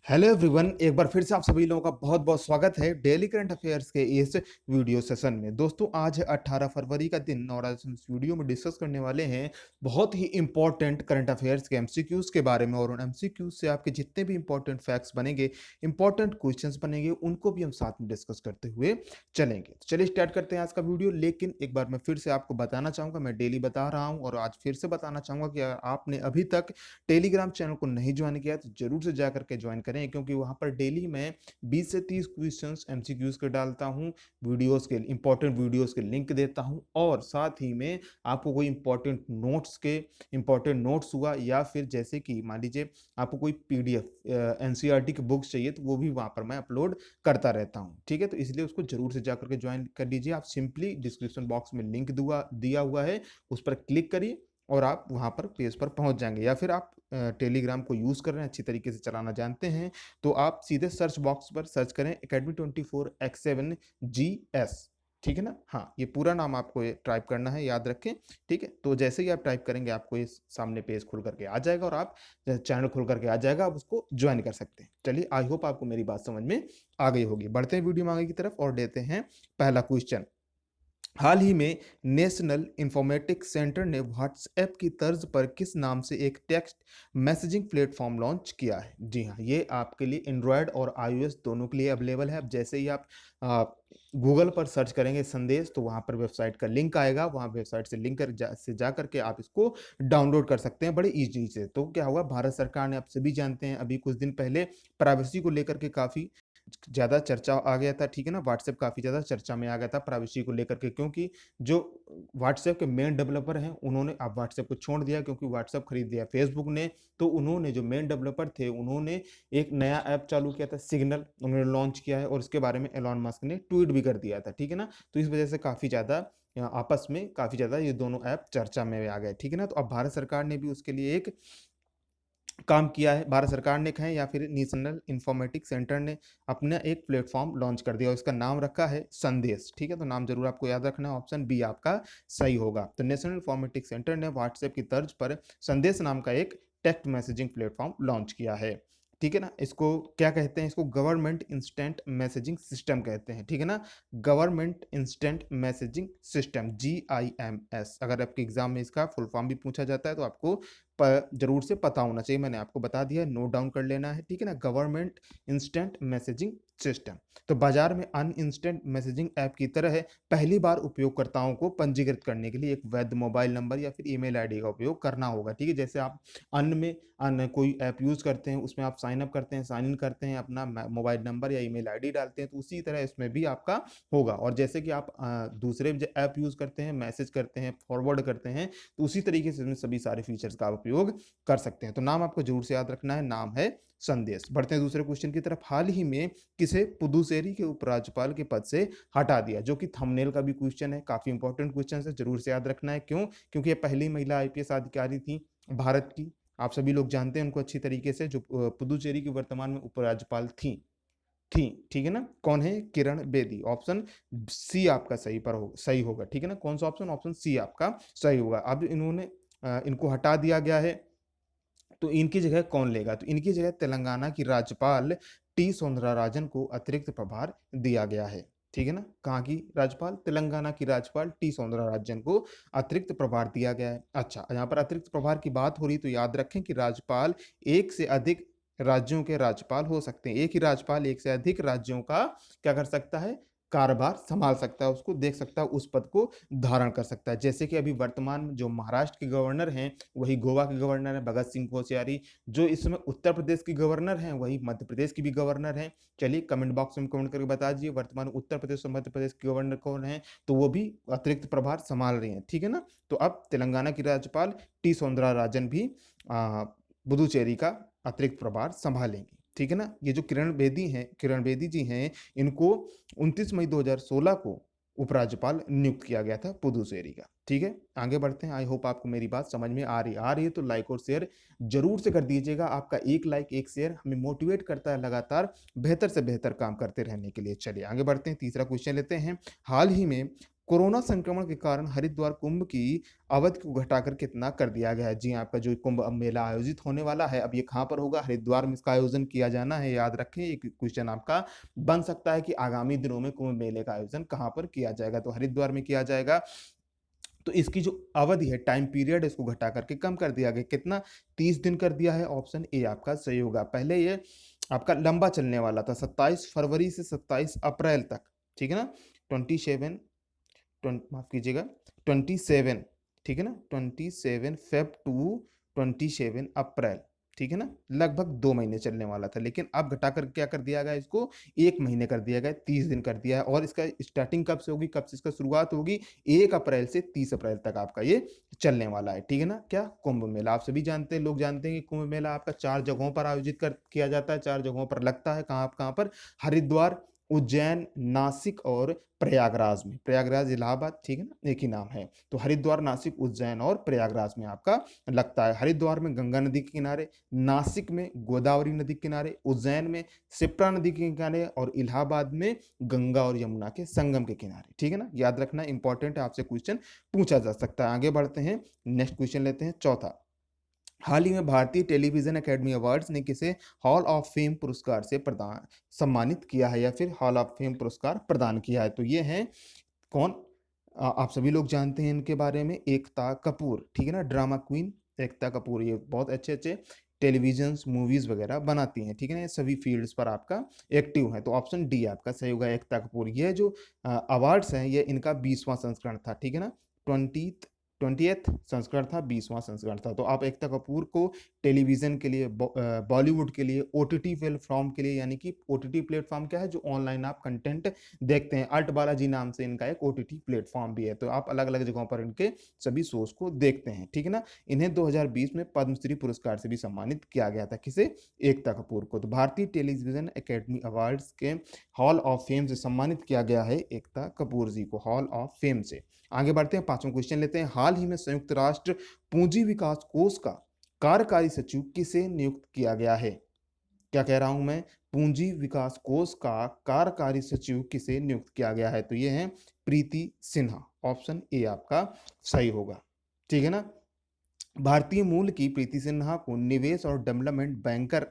Hello everyone, एक बार फिर से आप सभी लोगों का बहुत बहुत स्वागत है डेली करंट अफेयर्स के इस वीडियो सेशन में। दोस्तों, आज है 18 फरवरी का दिन और आज हम इस वीडियो में डिस्कस करने वाले हैं बहुत ही इंपॉर्टेंट करंट अफेयर्स के एमसीक्यूज के बारे में। और उन एमसीक्यूज से आपके जितने भी इंपॉर्टेंट फैक्ट्स बनेंगे, इंपॉर्टेंट क्वेश्चंस बनेंगे, उनको भी हम साथ में डिस्कस करते हुए चलेंगे। तो चलिए स्टार्ट करते हैं आज का वीडियो। लेकिन एक बार मैं फिर से आपको बताना चाहूँगा, मैं डेली बता रहा हूँ और आज फिर से बताना चाहूँगा कि अगर आपने अभी तक टेलीग्राम चैनल को नहीं ज्वाइन किया तो जरूर से जा करके ज्वाइन करें, क्योंकि वहां पर डेली मैं 20 से 30 क्वेश्चंस एमसीक्यूज के डालता हूं, वीडियोस के इंपॉर्टेंट वीडियोस के लिंक देता हूं और साथ ही में आपको कोई इंपॉर्टेंट नोट्स हुआ या फिर जैसे कि मान लीजिए आपको कोई पीडीएफ एनसीईआरटी की बुक्स चाहिए तो वो भी वहां पर मैं अपलोड करता रहता हूं। ठीक है, तो इसलिए उसको जरूर से जाकर के ज्वाइन कर लीजिए। आप सिंपली डिस्क्रिप्शन बॉक्स में लिंक दिया हुआ है, उस पर क्लिक करिए और आप वहां पर पेज पर पहुंच जाएंगे। या फिर आप टेलीग्राम को यूज कर रहे हैं, अच्छी तरीके से चलाना जानते हैं, तो आप सीधे सर्च बॉक्स पर सर्च करें Academy24x7GS। ठीक है ना? हाँ, ये पूरा नाम आपको ये टाइप करना है, याद रखें। ठीक है, तो जैसे ही आप टाइप करेंगे आपको ये सामने पेज खुल करके आ जाएगा और आप चैनल खुल करके आ जाएगा, आप उसको ज्वाइन कर सकते हैं। चलिए, आई होप आपको मेरी बात समझ में आ गई होगी। बढ़ते हैं वीडियो में आगे की तरफ और देते हैं पहला क्वेश्चन। हाल ही में नेशनल इंफॉर्मेटिक्स सेंटर ने व्हाट्सएप की तर्ज पर किस नाम से एक टेक्स्ट मैसेजिंग प्लेटफॉर्म लॉन्च किया है? जी हाँ, ये आपके लिए एंड्रॉयड और आईओएस दोनों के लिए अवेलेबल है। अब जैसे ही आप गूगल पर सर्च करेंगे संदेश, तो वहां पर वेबसाइट का लिंक आएगा, वहां वेबसाइट से लिंक से जा करके आप इसको डाउनलोड कर सकते हैं बड़े इजी से। तो क्या हुआ, भारत सरकार ने, आप सभी जानते हैं, अभी कुछ दिन पहले प्राइवेसी को लेकर के काफी ज़्यादा चर्चा आ गया था। ठीक है ना? व्हाट्सएप काफ़ी ज़्यादा चर्चा में आ गया था प्राइवेसी को लेकर के, क्योंकि जो व्हाट्सएप के मेन डेवलपर हैं उन्होंने अब व्हाट्सएप को छोड़ दिया, क्योंकि व्हाट्सएप खरीद दिया फेसबुक ने। तो उन्होंने, जो मेन डेवलपर थे, उन्होंने एक नया ऐप चालू किया था, सिग्नल उन्होंने लॉन्च किया है और इसके बारे में एलॉन मस्क ने ट्वीट भी कर दिया था। ठीक है ना? तो इस वजह से काफ़ी ज़्यादा आपस में काफ़ी ज़्यादा ये दोनों ऐप चर्चा में आ गए। ठीक है ना? तो अब भारत सरकार ने भी उसके लिए एक काम किया है। भारत सरकार ने कहें या फिर नेशनल इंफॉर्मेटिक्स सेंटर ने अपना एक प्लेटफॉर्म लॉन्च कर दिया और इसका नाम रखा है संदेश। ठीक है, तो नाम जरूर आपको याद रखना है, ऑप्शन बी आपका सही होगा। तो नेशनल इंफॉर्मेटिक्स सेंटर ने व्हाट्सएप की तर्ज पर संदेश नाम का एक टेक्स्ट मैसेजिंग प्लेटफॉर्म लॉन्च किया है। ठीक है ना? इसको क्या कहते हैं? इसको गवर्नमेंट इंस्टेंट मैसेजिंग सिस्टम कहते हैं। ठीक है ना? Government instant messaging system, GIMS। अगर आपके एग्जाम में इसका फुल फॉर्म भी पूछा जाता है तो आपको जरूर से पता होना चाहिए। मैंने आपको बता दिया है, नोट डाउन कर लेना है। ठीक है ना? Government instant messaging system. तो बाजार में अन इंस्टेंट मैसेजिंग ऐप की तरह है, पहली बार उपयोगकर्ताओं को पंजीकृत करने के लिए एक वैध मोबाइल नंबर या फिर ईमेल आईडी का उपयोग करना होगा। ठीक है, जैसे आप अन्य कोई ऐप यूज करते हैं, उसमें आप साइन अप करते हैं, साइन इन करते हैं, अपना मोबाइल नंबर या ईमेल आईडी डालते हैं, तो उसी तरह इसमें भी आपका होगा। और जैसे कि आप दूसरे ऐप यूज करते हैं, मैसेज करते हैं, फॉरवर्ड करते हैं, तो उसी तरीके से इसमें सभी सारे फीचर्स का आप उपयोग कर सकते हैं। तो नाम आपको जरूर से याद रखना है, नाम है संदेश। बढ़ते हैं दूसरे क्वेश्चन की तरफ। हाल ही में किसे पुदुचेरी के उपराज्यपाल के पद से हटा दिया? जो कि थंबनेल का भी क्वेश्चन है, काफी इंपॉर्टेंट क्वेश्चन है, जरूर से याद रखना है। क्यों? क्योंकि ये पहली महिला आईपीएस अधिकारी थी भारत की। आप सभी लोग जानते हैं उनको अच्छी तरीके से, जो पुदुचेरी की वर्तमान में उपराज्यपाल थी। ठीक है ना? कौन है? किरण बेदी। ऑप्शन सी आपका सही होगा। ठीक है ना? कौन सा ऑप्शन? ऑप्शन सी आपका सही होगा। अब इनको हटा दिया गया है, तो इनकी जगह कौन लेगा? तो इनकी जगह तेलंगाना की राज्यपाल टी सौंदरराजन को अतिरिक्त प्रभार दिया गया है। ठीक है ना? कहाँ की राज्यपाल? तेलंगाना की राज्यपाल टी सौंदरराजन को अतिरिक्त प्रभार दिया गया है। अच्छा, यहाँ पर अतिरिक्त प्रभार की बात हो रही, तो याद रखें कि राज्यपाल एक से अधिक राज्यों के राज्यपाल हो सकते हैं। एक ही राज्यपाल एक से अधिक राज्यों का क्या कर सकता है? कार्यभार संभाल सकता है, उसको देख सकता है, उस पद को धारण कर सकता है। जैसे कि अभी वर्तमान में जो महाराष्ट्र के गवर्नर हैं वही गोवा के गवर्नर हैं भगत सिंह कोश्यारी। जो इस समय उत्तर प्रदेश की गवर्नर हैं वही मध्य प्रदेश की भी गवर्नर हैं। चलिए कमेंट बॉक्स में कमेंट करके बता दीजिए वर्तमान उत्तर प्रदेश और मध्य प्रदेश के गवर्नर कौन है, तो वो भी अतिरिक्त प्रभार संभाल रही हैं। ठीक है ना? तो अब तेलंगाना की राज्यपाल टी सौंदरराजन भी पुदुचेरी का अतिरिक्त प्रभार संभालेंगी। ठीक है ना? ये जो किरण बेदी जी हैं, इनको 29 मई 2016 को उपराज्यपाल नियुक्त किया गया था पुदुचेरी का। ठीक है, आगे बढ़ते हैं। आई होप आपको मेरी बात समझ में आ रही है तो लाइक और शेयर जरूर से कर दीजिएगा। आपका एक लाइक एक शेयर हमें मोटिवेट करता है लगातार बेहतर से बेहतर काम करते रहने के लिए। चलिए आगे बढ़ते हैं, तीसरा क्वेश्चन लेते हैं। हाल ही में कोरोना संक्रमण के कारण हरिद्वार कुंभ की अवधि को घटाकर कितना कर दिया गया है? जी हाँ, आपका जो कुंभ मेला आयोजित होने वाला है, अब ये कहाँ पर होगा? हरिद्वार में इसका आयोजन किया जाना है, याद रखें। ये क्वेश्चन आपका बन सकता है कि आगामी दिनों में कुंभ मेले का आयोजन कहाँ पर किया जाएगा? तो हरिद्वार में किया जाएगा। तो इसकी जो अवधि है, टाइम पीरियड, इसको घटा करके कम कर दिया गया। कितना? 30 दिन कर दिया है। ऑप्शन ए आपका सही होगा। पहले ये आपका लंबा चलने वाला था, 27 फरवरी से 27 अप्रैल तक, ठीक है ना? 27 माफ कीजिएगा, 27, ठीक है ना? 27 फेब टू 27 अप्रैल, ठीक है ना? लगभग 2 महीने चलने वाला था, लेकिन अब घटाकर क्या कर दिया गया? इसको 1 महीने कर दिया गया, 30 दिन कर दिया है। और इसका स्टार्टिंग कब से होगी, कब से इसका शुरुआत होगी? 1 अप्रैल से 30 अप्रैल तक आपका ये चलने वाला है, ठीक है ना? क्या? कुंभ मेला। आप सभी जानते हैं, लोग जानते हैं कि कुंभ मेला आपका 4 जगहों पर आयोजित किया जाता है, 4 जगहों पर लगता है। कहाँ पर? हरिद्वार, उज्जैन, नासिक और प्रयागराज में। प्रयागराज इलाहाबाद, ठीक है ना? एक ही नाम है। तो हरिद्वार, नासिक, उज्जैन और प्रयागराज में आपका लगता है। हरिद्वार में गंगा नदी के किनारे, नासिक में गोदावरी नदी के किनारे, उज्जैन में शिप्रा नदी के किनारे और इलाहाबाद में गंगा और यमुना के संगम के किनारे, ठीक है ना? याद रखना, इंपॉर्टेंट है, आपसे क्वेश्चन पूछा जा सकता है। आगे बढ़ते हैं, नेक्स्ट क्वेश्चन लेते हैं, चौथा। हाल ही में भारतीय टेलीविजन एकेडमी अवार्ड्स ने किसे हॉल ऑफ फेम पुरस्कार से प्रदान सम्मानित किया है, या फिर हॉल ऑफ फेम पुरस्कार प्रदान किया है? तो ये हैं कौन? आप सभी लोग जानते हैं इनके बारे में। एकता कपूर, ठीक है ना? ड्रामा क्वीन एकता कपूर, ये बहुत अच्छे अच्छे टेलीविजन मूवीज वगैरह बनाती हैं, ठीक है ना? ये सभी फील्ड्स पर आपका एक्टिव है। तो ऑप्शन डी आपका सही होगा, एकता कपूर। ये जो अवार्ड्स हैं, ये इनका 20वां संस्करण था, ठीक है ना? 20th संस्करण था, 20वां संस्करण था। तो आप एकता कपूर को टेलीविजन के लिए, बॉलीवुड के लिए, ओटीटी प्लेटफॉर्म के लिए, यानी कि ओटीटी प्लेटफॉर्म क्या है? जो ऑनलाइन आप कंटेंट देखते हैं। अल्ट बालाजी नाम से इनका एक ओटीटी प्लेटफॉर्म भी है, तो आप अलग अलग जगहों पर इनके सभी शोज को देखते हैं, ठीक है ना? इन्हें 2020 में पद्मश्री पुरस्कार से भी सम्मानित किया गया था। किसे? एकता कपूर को। तो भारतीय टेलीविजन एकेडमी अवार्ड्स के हॉल ऑफ फेम से सम्मानित किया गया है एकता कपूर जी को, हॉल ऑफ फेम से। आगे बढ़ते हैं, 5वां क्वेश्चन लेते हैं। हाल ही में संयुक्त राष्ट्र पूंजी विकास कोष का कार्यकारी सचिव किसे नियुक्त किया गया है? क्या कह रहा हूं मैं? पूंजी विकास कोष का कार्यकारी सचिव किसे नियुक्त किया गया है? तो ये है प्रीति सिन्हा। ऑप्शन ए आपका सही होगा, ठीक है ना? भारतीय मूल की प्रीति सिन्हा को निवेश और डेवलपमेंट बैंकर,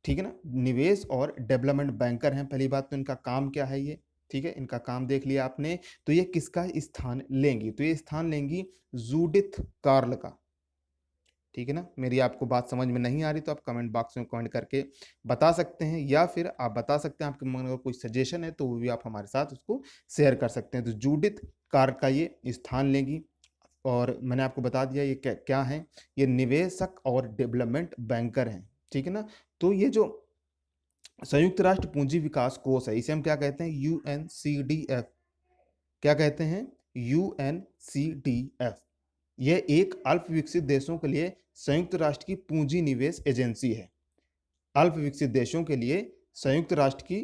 ठीक है ना? निवेश और डेवलपमेंट बैंकर हैं। पहली बात तो इनका काम क्या है ये, ठीक है? इनका काम देख लिया आपने। तो ये किसका स्थान लेंगी? तो ये स्थान लेंगी जूडिथ कार्ल का, ठीक है ना? मेरी आपको बात समझ में नहीं आ रही तो आप कमेंट बॉक्स में कमेंट करके बता सकते हैं, या फिर आप बता सकते हैं आपके मन में अगर कोई सजेशन है तो वो भी आप हमारे साथ उसको शेयर कर सकते हैं। तो जूडिथ कार्ल का ये स्थान लेंगी। और मैंने आपको बता दिया ये क्या क्या है, ये निवेशक और डेवलपमेंट बैंकर हैं, ठीक है ना? तो ये जो संयुक्त राष्ट्र पूंजी विकास कोष है, इसे हम क्या कहते हैं? यूएनसीडीएफ। क्या कहते हैं? यूएनसीडीएफ। यह एक अल्प विकसित देशों के लिए संयुक्त राष्ट्र की पूंजी निवेश एजेंसी है। अल्प विकसित देशों के लिए संयुक्त राष्ट्र की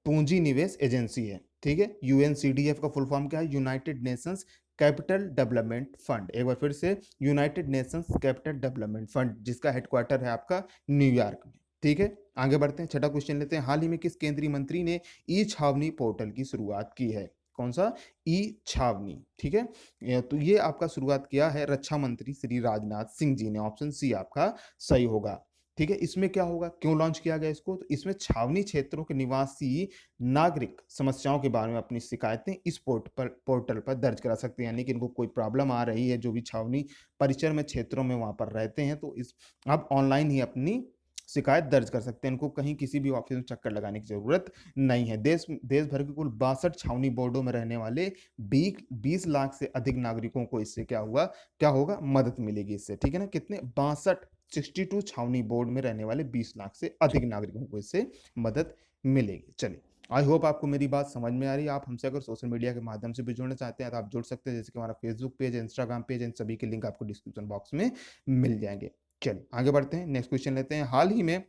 पूंजी निवेश एजेंसी है, ठीक है? यूएनसीडीएफ का फुल फॉर्म क्या है? United Nations capital development fund. एक बार फिर से, United Nations capital development fund, जिसका हेडक्वार्टर है आपका न्यूयॉर्क में, ठीक है? आगे बढ़ते हैं, छठा क्वेश्चन लेते हैं। हाल ही में किस केंद्रीय मंत्री ने ई छावनी पोर्टल की शुरुआत की है? कौन सा? ई छावनी, ठीक है? तो ये आपका शुरुआत किया है रक्षा मंत्री श्री राजनाथ सिंह जी ने। ऑप्शन सी आपका सही होगा, ठीक है? इसमें क्या होगा, क्यों लॉन्च किया गया इसको? तो इसमें छावनी क्षेत्रों के निवासी नागरिक समस्याओं के बारे में अपनी शिकायतें इस पोर्टल पर दर्ज करा सकते हैं। यानी कि इनको कोई प्रॉब्लम आ रही है, जो भी छावनी परिसर में क्षेत्रों में वहां पर रहते हैं, तो इस आप ऑनलाइन ही अपनी शिकायत दर्ज कर सकते हैं। इनको कहीं किसी भी ऑफिस में चक्कर लगाने की जरूरत नहीं है। देश भर के कुल 62 छावनी बोर्डों में रहने वाले 20 लाख से अधिक नागरिकों को इससे क्या होगा? मदद मिलेगी इससे, ठीक है ना? कितने? 62 छावनी बोर्ड में रहने वाले 20 लाख से अधिक नागरिकों को इससे मदद मिलेगी। चलिए, आई होप आपको मेरी बात समझ में आ रही है। आप हमसे अगर सोशल मीडिया के माध्यम से भी जुड़ना चाहते हैं तो आप जुड़ सकते हैं, जैसे कि हमारा फेसबुक पेज, इंस्टाग्राम पेज, इन सभी के लिंक आपको डिस्क्रिप्शन बॉक्स में मिल जाएंगे। चलिए आगे बढ़ते हैं, नेक्स्ट क्वेश्चन लेते हैं। हाल ही में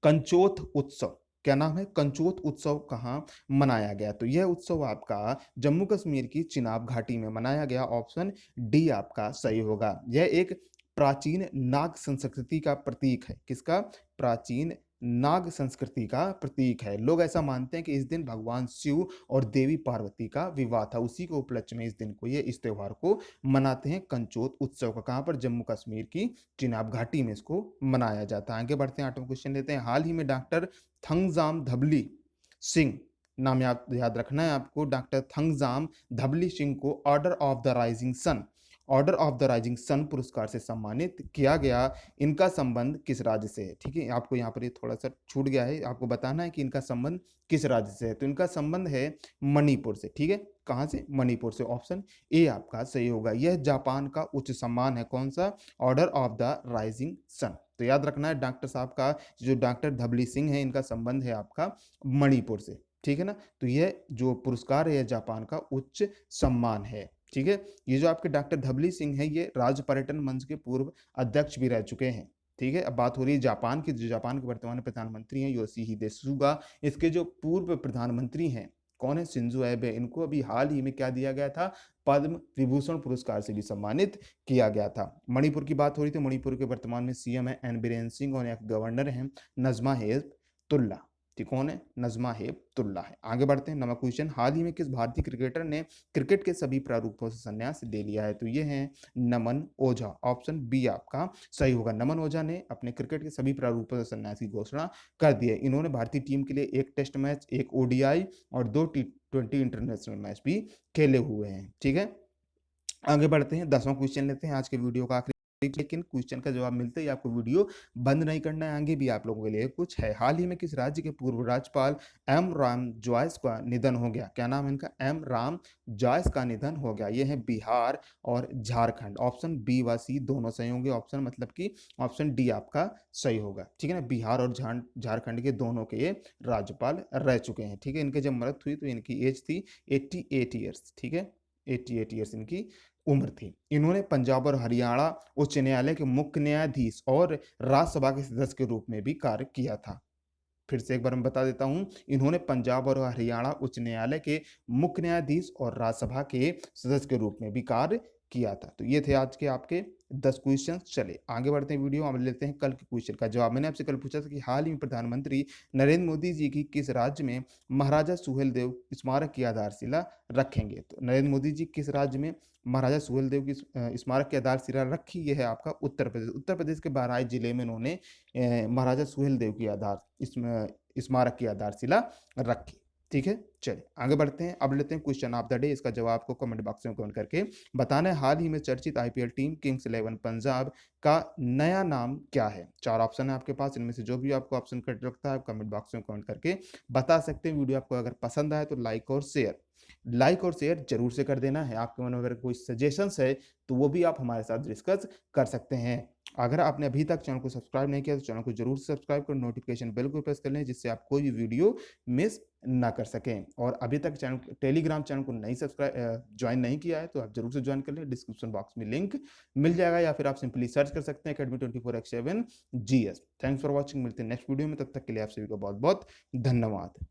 कंचोथ उत्सव, क्या नाम है? कंचोथ उत्सव कहाँ मनाया गया? तो यह उत्सव आपका जम्मू कश्मीर की चिनाब घाटी में मनाया गया। ऑप्शन डी आपका सही होगा। यह एक प्राचीन नाग संस्कृति का प्रतीक है। किसका? प्राचीन नाग संस्कृति का प्रतीक है। लोग ऐसा मानते हैं कि इस दिन भगवान शिव और देवी पार्वती का विवाह था। उसी के उपलक्ष्य में इस दिन को इस त्योहार को मनाते हैं कंचोत उत्सव का। कहाँ पर? जम्मू कश्मीर की चिनाब घाटी में इसको मनाया जाता है। आगे बढ़ते हैं, 8वां क्वेश्चन लेते हैं। हाल ही में डॉक्टर थंगजाम धबली सिंह, नाम याद रखना है आपको, डॉक्टर थंगजाम धबली सिंह को Order of the Rising Sun पुरस्कार से सम्मानित किया गया। इनका संबंध किस राज्य से है? ठीक है, आपको यहाँ पर ये थोड़ा सा छूट गया है, आपको बताना है कि इनका संबंध किस राज्य से है। तो इनका संबंध है मणिपुर से। ठीक है, कहाँ से? मणिपुर से। ऑप्शन ए आपका सही होगा। यह जापान का उच्च सम्मान है। कौन सा? Order of the Rising Sun. तो याद रखना है डॉक्टर साहब का, जो डॉक्टर धबली सिंह है, इनका संबंध है आपका मणिपुर से। ठीक है ना, तो यह जो पुरस्कार है, यह जापान का उच्च सम्मान है। ठीक है, ये जो आपके डॉक्टर धबली सिंह है, ये राज्य पर्यटन मंच के पूर्व अध्यक्ष भी रह चुके हैं। ठीक है, अब बात हो रही है जापान की। जो जापान के वर्तमान प्रधानमंत्री हैं योशिहिदे सुगा, इसके जो पूर्व प्रधानमंत्री हैं कौन है? शिंजो एबे। इनको अभी हाल ही में क्या दिया गया था? पद्म विभूषण पुरस्कार से भी सम्मानित किया गया था। मणिपुर की बात हो रही थी। मणिपुर के वर्तमान में सीएम है एन बीरेन सिंह और यहाँ गवर्नर हैं नजमा हेपतुल्ला। ठीक, कौन है? नजमा हेपतुल्ला है। आगे बढ़ते हैं, 9वां क्वेश्चन। हाल ही में किस भारतीय क्रिकेटर ने क्रिकेट के सभी प्रारूपों से संन्यास ले लिया है? तो ये है नमन ओझा। ऑप्शन बी आपका सही होगा। नमन ओझा ने अपने क्रिकेट के सभी प्रारूपों से संन्यास की घोषणा कर दी है। इन्होंने भारतीय टीम के लिए 1 टेस्ट मैच, 1 ओडीआई और 2 T20 इंटरनेशनल मैच भी खेले हुए हैं। ठीक है, आगे बढ़ते हैं, 10वां क्वेश्चन लेते हैं आज के वीडियो का आखिरी। लेकिन क्वेश्चन का जवाब मिलते ही आपको वीडियो बंद नहीं करना है, आगे भी आप लोगों के लिए कुछ है। हाल ही में किस राज्य के पूर्व राज्यपाल एम राम जॉयस का निधन हो गया? क्या नाम है इनका? एम राम जॉयस का निधन हो गया। ये है बिहार और झारखंड। ऑप्शन बी व सी दोनों सही होंगे। ऑप्शन मतलब कि ऑप्शन डी आपका सही होगा। ठीक है ना, बिहार और झारखंड के दोनों के ये राज्यपाल रह चुके हैं। ठीक है, इनके जब मृत्यु हुई तो इनकी एज थी 88 ईयर्स। ठीक है, 88 ईयर्स इनकी उम्र थी। इन्होंने पंजाब और हरियाणा उच्च न्यायालय के मुख्य न्यायाधीश और राज्यसभा के सदस्य के रूप में भी कार्य किया था। फिर से एक बार मैं बता देता हूं, इन्होंने पंजाब और हरियाणा उच्च न्यायालय के मुख्य न्यायाधीश और राज्यसभा के सदस्य के रूप में भी कार्य किया था। तो ये थे आज के आपके 10 क्वेश्चन। चले आगे बढ़ते हैं, वीडियो हम लेते हैं कल के क्वेश्चन का जवाब। मैंने आपसे कल पूछा था कि हाल ही में प्रधानमंत्री नरेंद्र मोदी जी की किस राज्य में महाराजा सुहेलदेव स्मारक की आधारशिला रखेंगे? तो नरेंद्र मोदी जी किस राज्य में महाराजा सुहेलदेव की स्मारक की आधारशिला रखी? ये है आपका उत्तर प्रदेश। उत्तर प्रदेश के बहराइच जिले में उन्होंने महाराजा सुहेलदेव की स्मारक की आधारशिला रखी। ठीक है, चलिए आगे बढ़ते हैं। अब लेते हैं क्वेश्चन ऑफ द डे। इसका जवाब को कमेंट बॉक्स में कमेंट करके बताना है। हाल ही में चर्चित आईपीएल टीम किंग्स 11 पंजाब का नया नाम क्या है? 4 ऑप्शन है आपके पास, इनमें से जो भी आपको ऑप्शन करेक्ट लगता है कमेंट बॉक्स में कमेंट करके बता सकते हैं। वीडियो आपको अगर पसंद आए तो लाइक और शेयर जरूर से कर देना है। आपके मन में अगर कोई सजेशंस है तो वो भी आप हमारे साथ डिस्कस कर सकते हैं। अगर आपने अभी तक चैनल को सब्सक्राइब नहीं किया तो चैनल को जरूर सब्सक्राइब कर नोटिफिकेशन बेल को प्रेस कर लें, जिससे आप कोई भी वीडियो मिस ना कर सकें। और अभी तक चैनल टेलीग्राम चैनल को नहीं ज्वाइन नहीं किया है तो आप जरूर से ज्वाइन कर लें। डिस्क्रिप्शन बॉक्स में लिंक मिल जाएगा, या फिर आप सिंपली सर्च कर सकते हैं Academy 24/7 GS। Thanks for watching. मिलते हैं नेक्स्ट वीडियो में, तब तक के लिए आप सभी को बहुत बहुत धन्यवाद।